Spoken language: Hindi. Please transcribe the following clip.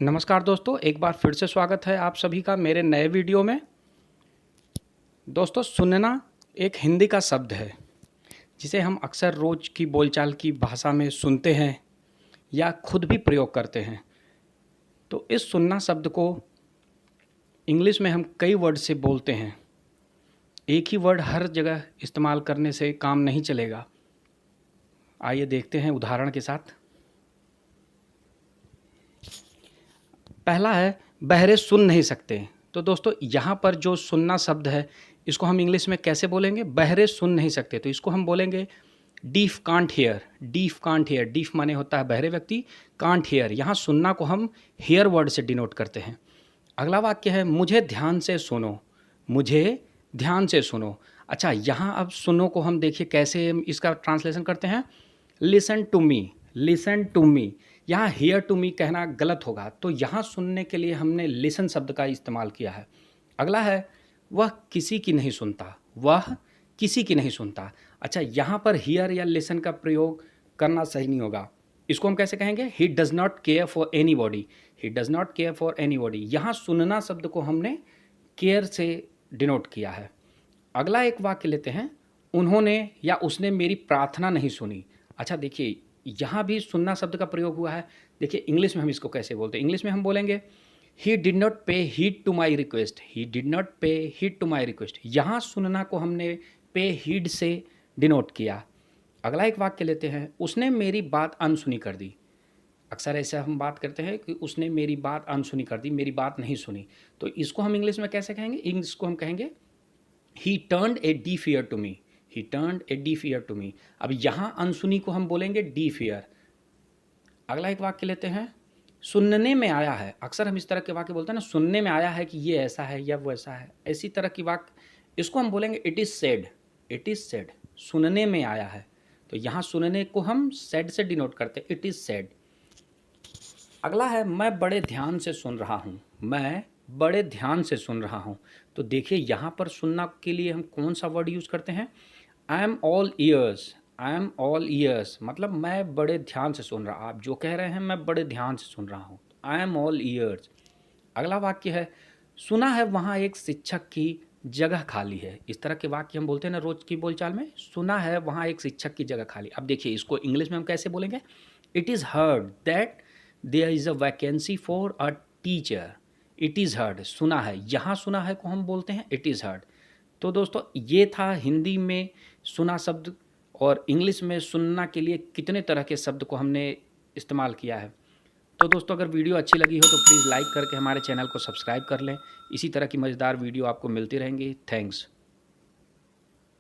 नमस्कार दोस्तों, एक बार फिर से स्वागत है आप सभी का मेरे नए वीडियो में। दोस्तों, सुनना एक हिंदी का शब्द है जिसे हम अक्सर रोज की बोलचाल की भाषा में सुनते हैं या खुद भी प्रयोग करते हैं। तो इस सुनना शब्द को इंग्लिश में हम कई वर्ड से बोलते हैं। एक ही वर्ड हर जगह इस्तेमाल करने से काम नहीं चलेगा। आइए देखते हैं उदाहरण के साथ। पहला है बहरे सुन नहीं सकते। तो दोस्तों, यहाँ पर जो सुनना शब्द है इसको हम इंग्लिश में कैसे बोलेंगे? बहरे सुन नहीं सकते, तो इसको हम बोलेंगे deaf can't hear. Deaf can't hear, deaf माने होता है बहरे व्यक्ति, कांट हेयर यहाँ सुनना को हम हेयर वर्ड से डिनोट करते हैं। अगला वाक्य है मुझे ध्यान से सुनो। मुझे ध्यान से सुनो। अच्छा, यहाँ अब सुनो को हम देखिए कैसे इसका ट्रांसलेशन करते हैं। Listen to me, listen to me. यहाँ हियर टू मी कहना गलत होगा, तो यहाँ सुनने के लिए हमने लिसन शब्द का इस्तेमाल किया है। अगला है वह किसी की नहीं सुनता। वह किसी की नहीं सुनता। अच्छा, यहाँ पर हियर या लिसन का प्रयोग करना सही नहीं होगा। इसको हम कैसे कहेंगे? He does not care for any body. He does not care for any body. यहाँ सुनना शब्द को हमने केयर से डिनोट किया है। अगला एक वाक्य लेते हैं, उन्होंने या उसने मेरी प्रार्थना नहीं सुनी। अच्छा देखिए, यहाँ भी सुनना शब्द का प्रयोग हुआ है। देखिए इंग्लिश में हम इसको कैसे बोलते हैं। इंग्लिश में हम बोलेंगे he did not pay heed to my request. He did not pay heed to my request. यहाँ सुनना को हमने पे हीड से डिनोट किया। अगला एक वाक्य लेते हैं, उसने मेरी बात अनसुनी कर दी। अक्सर ऐसे हम बात करते हैं कि उसने मेरी बात अनसुनी कर दी, मेरी बात नहीं सुनी। तो इसको हम इंग्लिश में कैसे कहेंगे? इसको हम कहेंगे he turned a deaf ear to me. He turned a deaf ear to me. अब यहाँ अनसुनी को हम बोलेंगे डीफ ईयर। अगला एक वाक्य लेते हैं, सुनने में आया है। अक्सर हम इस तरह के वाक्य बोलते हैं ना, सुनने में आया है कि ये ऐसा है या वो ऐसा है, ऐसी तरह की वाक्य, इसको हम बोलेंगे it is said. It is said, सुनने में आया है। तो यहाँ सुनने को हम सेड से डिनोट करते हैं, इट इज़ सेड। अगला है मैं बड़े ध्यान से सुन रहा हूँ। मैं बड़े ध्यान से सुन रहा हूँ। तो देखिए यहाँ पर सुनना के लिए हम कौन सा वर्ड यूज़ करते हैं? I am all years. I am all years मतलब मैं बड़े ध्यान से सुन रहा। आप जो कह रहे हैं मैं बड़े ध्यान से सुन रहा हूँ। I am all years. अगला वाक्य है सुना है वहाँ एक शिक्षक की जगह खाली है। इस तरह के वाक्य हम बोलते हैं ना रोज की बोलचाल में, सुना है वहाँ एक शिक्षक की जगह खाली। अब देखिए इसको इंग्लिश में हम कैसे बोलेंगे? It is heard that there is a vacancy for a teacher. It is heard, सुना है। यहाँ सुना है को हम बोलते हैं इट इज़ हर्ड। तो दोस्तों, ये था हिंदी में सुना शब्द और इंग्लिश में सुनना के लिए कितने तरह के शब्द को हमने इस्तेमाल किया है। तो दोस्तों, अगर वीडियो अच्छी लगी हो तो प्लीज़ लाइक करके हमारे चैनल को सब्सक्राइब कर लें। इसी तरह की मज़ेदार वीडियो आपको मिलती रहेंगी। थैंक्स।